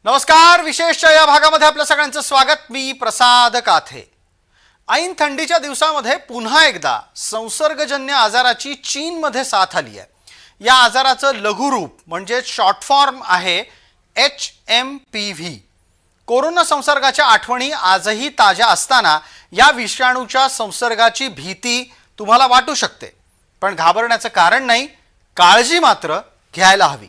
नमस्कार. विशेषच्या या भागामध्ये आपल्या सगळ्यांचं स्वागत. मी प्रसाद काथे. ऐन थंडीच्या दिवसामध्ये पुन्हा एकदा संसर्गजन्य आजाराची चीनमध्ये साथ आली आहे. या आजाराचं लघुरूप म्हणजे शॉर्ट फॉर्म आहे HMPV. कोरोना संसर्गाच्या आठवणी आजही ताज्या असताना या विषाणूच्या संसर्गाची भीती तुम्हाला वाटू शकते, पण घाबरण्याचं कारण नाही, काळजी मात्र घ्यायला हवी.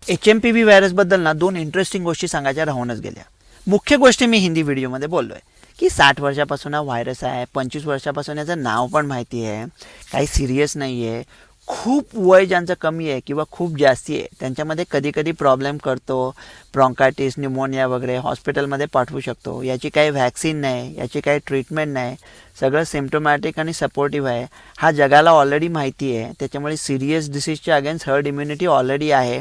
HMPV व्हायरसबद्दल ना दोन इंटरेस्टिंग गोष्टी सांगायच्या राहूनच गेल्या. मुख्य गोष्टी मी हिंदी व्हिडिओमध्ये बोललोय की 60 वर्षापासून हा व्हायरस आहे, 25 वर्षापासून याचं नाव पण माहिती आहे, काही सिरियस नाही आहे. खूप वय ज्यांचं कमी आहे किंवा खूप जास्ती आहे त्यांच्यामध्ये कधी कधी प्रॉब्लेम करतो, ब्रॉन्कायटिस, न्यूमोनिया वगैरे हॉस्पिटलमध्ये पाठवू शकतो. याची काही व्हॅक्सिन नाही, याची काही ट्रीटमेंट नाही, सगळं सिम्प्टोमॅटिक आणि सपोर्टिव्ह आहे. हा जगाला ऑलरेडी माहिती आहे, त्याच्यामुळे सिरियस डिसीजच्या अगेन्स्ट हर्ड इम्युनिटी ऑलरेडी आहे.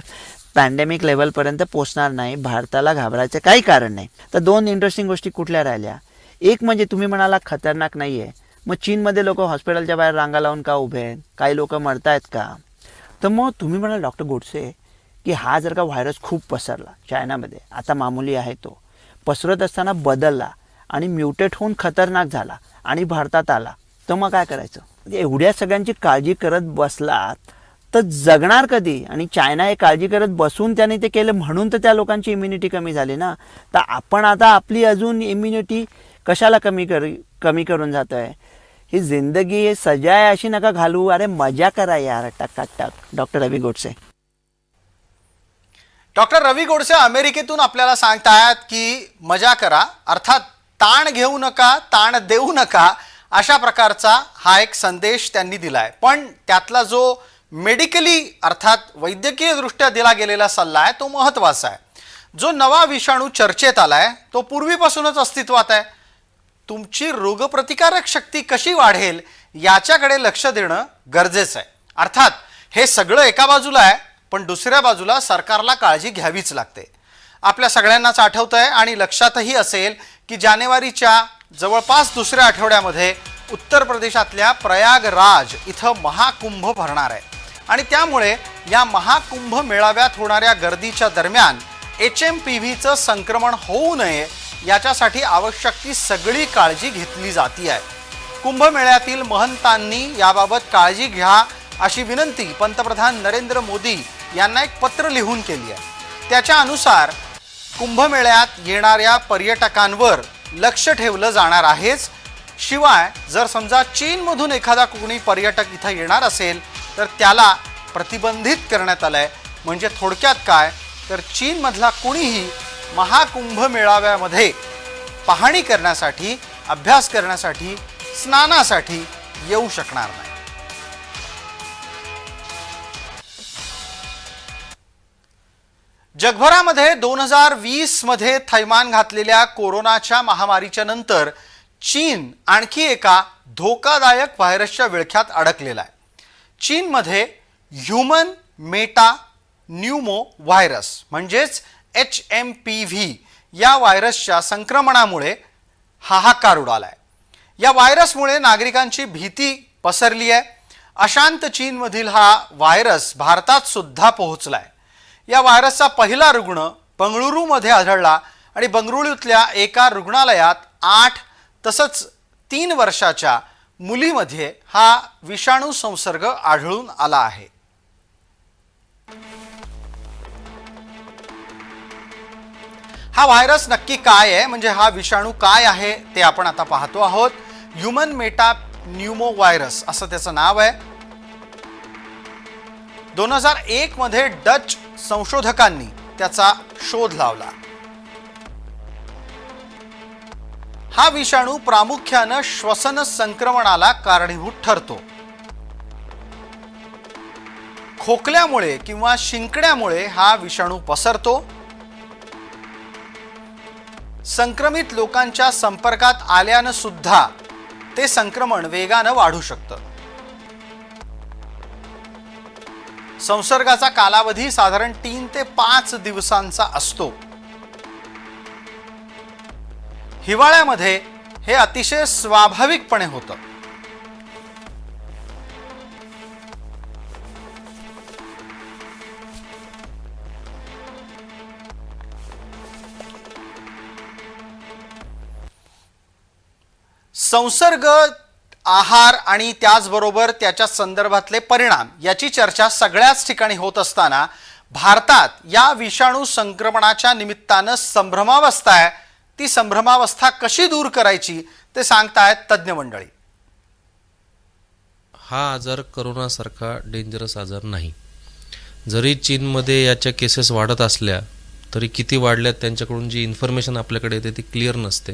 पॅन्डेमिक लेवलपर्यंत पोचणार नाही, भारताला घाबरायचं काही कारण नाही. तर दोन इंटरेस्टिंग गोष्टी कुठल्या राहिल्या? एक म्हणजे तुम्ही म्हणाला खतरनाक नाही आहे, मग चीनमध्ये लोक हॉस्पिटलच्या बाहेर रांगा लावून का उभे आहेत? काही लोक मरत आहेत का? तर मग तुम्ही म्हणाल डॉक्टर गोडसे की हा जर का व्हायरस खूप पसरला चायनामध्ये, आता मामूली आहे तो, पसरत असताना बदलला आणि म्युटेट होऊन खतरनाक झाला आणि भारतात आला, तर मग काय करायचं? एवढ्या सगळ्यांची काळजी करत बसलात तर जगणार कधी? आणि चायना हे काळजी करत बसून त्याने ते केलं म्हणून तर त्या लोकांची इम्युनिटी कमी झाली ना. तर आपण आता आपली अजून इम्युनिटी कशाला कमी करून जातो आहे? ही जिंदगी हे सजाय अशी नका घालू, अरे मजा करा यार, टक. डॉक्टर रवी गोडसे. डॉक्टर रवी गोडसे अमेरिकेतून आपल्याला सांगतायत की मजा करा, अर्थात ताण घेऊ नका, ताण देऊ नका, अशा प्रकारचा हा एक संदेश त्यांनी दिलाय. पण त्यातला जो मेडिकली अर्थात वैद्यकीय दृष्ट्या दिला गेलेला सल्ला आहे तो महत्त्वाचा आहे. जो नवा विषाणू चर्चेत आलाय तो पूर्वीपासूनच अस्तित्वात आहे. तुमची रोगप्रतिकारक शक्ती कशी वाढेल याच्याकडे लक्ष देणं गरजेचं आहे. अर्थात हे सगळं एका बाजूला आहे, पण दुसऱ्या बाजूला सरकारला काळजी घ्यावीच लागते. आपल्या सगळ्यांनाच आठवतंय आणि लक्षातही असेल की जानेवारीच्या जवळपास दुसऱ्या आठवड्यामध्ये उत्तर प्रदेशातल्या प्रयागराज इथं महाकुंभ भरणार आहे आणि त्यामुळे या महाकुंभ मेळाव्यात होणाऱ्या गर्दीच्या दरम्यान HMPVचं संक्रमण होऊ नये याच्यासाठी आवश्यक ती सगळी काळजी घेतली जाती आहे. कुंभमेळ्यातील महंतांनी याबाबत काळजी घ्या अशी विनंती पंतप्रधान नरेंद्र मोदी यांना एक पत्र लिहून केली आहे. त्याच्या अनुसार कुंभमेळ्यात येणाऱ्या पर्यटकांवर लक्ष ठेवलं जाणार आहेच. शिवाय जर समजा चीनमधून एखादा कोणी पर्यटक इथं येणार असेल तर त्याला प्रतिबंधित करण्यात आलंय. म्हणजे थोडक्यात काय तर चीनमधला कोणीही महाकुंभ मेळाव्यामध्ये पाहणी करण्यासाठी, अभ्यास करण्यासाठी, स्नानासाठी येऊ शकणार नाही. जगभरामध्ये 2020 मध्ये थैमान घातलेल्या कोरोनाच्या महामारीच्या नंतर चीन आणखी एका धोकादायक व्हायरसच्या विळख्यात अडकलेला आहे. चीनमध्ये ह्युमन मेटा न्यूमो व्हायरस म्हणजेच HMPV या व्हायरसच्या संक्रमणामुळे हाहाकार उडाला आहे. या व्हायरसमुळे नागरिकांची भीती पसरली आहे. अशांत चीनमधील हा व्हायरस भारतात सुद्धा पोहोचलाय. या व्हायरसचा पहिला रुग्ण बंगळुरूमध्ये आढळला आणि बंगळुरूतल्या एका रुग्णालयात 8 तसंच 3 वर्षाच्या मुलीमध्ये हा विषाणू संसर्ग आढळून आला आहे. हा व्हायरस नक्की काय आहे, म्हणजे हा विषाणू काय आहे ते आपण आता पाहतो आहोत. ह्युमन मेटा न्यूमो व्हायरस असं त्याचं नाव आहे. 2001 मध्ये डच संशोधकांनी त्याचा शोध लावला. हा विषाणू प्रामुख्याने श्वसन संक्रमणाला कारणीभूत ठरतो. खोकल्यामुळे किंवा शिंकण्यामुळे हा विषाणू पसरतो. संक्रमित लोकांच्या संपर्कात आल्यानं सुद्धा ते संक्रमण वेगानं वाढू शकतं. संसर्गाचा कालावधी साधारण 3 ते 5 दिवसांचा असतो. हिवाळ्यामध्ये हे अतिशय स्वाभाविकपणे होतं. संसर्ग, आहार आणि त्याचबरोबर त्याच्या संदर्भातले परिणाम याची चर्चा सगळ्याच ठिकाणी होत असताना भारतात या विषाणू संक्रमणाच्या निमित्तानं संभ्रमावस्था आहे. ती संभ्रमावस्था कशी दूर करायची ते सांगतायत तज्ज्ञ मंडळी. हा आजार करोनासारखा डेंजरस आजार नाही. जरी चीनमध्ये याच्या केसेस वाढत असल्या तरी किती वाढल्यात त्यांच्याकडून जी इन्फॉर्मेशन आपल्याकडे येते ती क्लिअर नसते.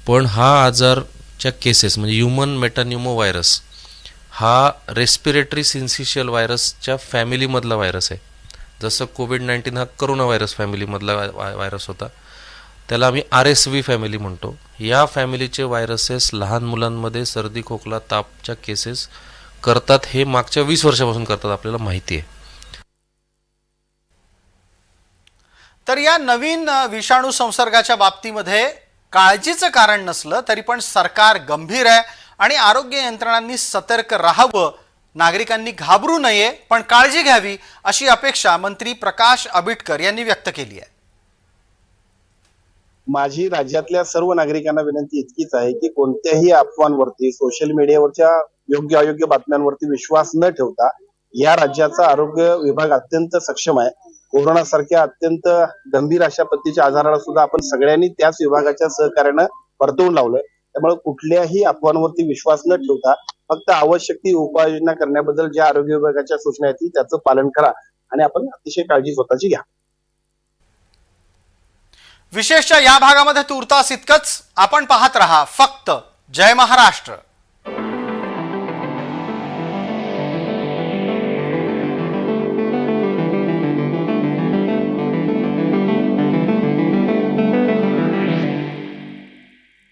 पण हा आजारच्या केसेस म्हणजे ह्युमन मेटान्युमो व्हायरस हा रेस्पिरेटरी सिन्सिशियल व्हायरसच्या फॅमिलीमधला व्हायरस आहे. जसं कोविड-19 हा करोना व्हायरस फॅमिलीमधला व्हायरस होता, त्याला आम्ही RSV फॅमिली म्हणतो. या फॅमिलीचे व्हायरसेस लहान मुलांमध्ये सर्दी, खोकला, तापच्या केसेस करतात. हे मागच्या 20 वर्षापासून करतात, आपल्याला माहिती आहे. तर या नवीन विषाणू संसर्गाच्या बाबतीमध्ये काळजीचं कारण नसलं तरी पण सरकार गंभीर आहे आणि आरोग्य यंत्रणांनी सतर्क राहावं, नागरिकांनी घाबरू नये पण काळजी घ्यावी अशी अपेक्षा मंत्री प्रकाश आंबेडकर यांनी व्यक्त केली आहे. माझी राज्यातल्या सर्व नागरिकांना विनंती इतकीच आहे की कोणत्याही अफवांवरती, सोशल मीडियावरच्या योग्य अयोग्य बातम्यांवरती विश्वास न ठेवता या राज्याचा आरोग्य विभाग अत्यंत सक्षम आहे. कोरोना सारख्या अत्यंत गंभीर अशा पद्धतीच्या आजाराला सुद्धा आपण सगळ्यांनी त्याच विभागाच्या सहकार्यानं परतवून लावलंय. त्यामुळे कुठल्याही अफवांवरती विश्वास न ठेवता फक्त आवश्यक ती उपाययोजना करण्याबद्दल ज्या आरोग्य विभागाच्या सूचना आहेत त्याचं पालन करा आणि आपण अतिशय काळजी स्वतःची घ्या. विशेषतः या भागामध्ये तुर्तास इतकंच. आपण पाहत रहा फक्त जय महाराष्ट्र.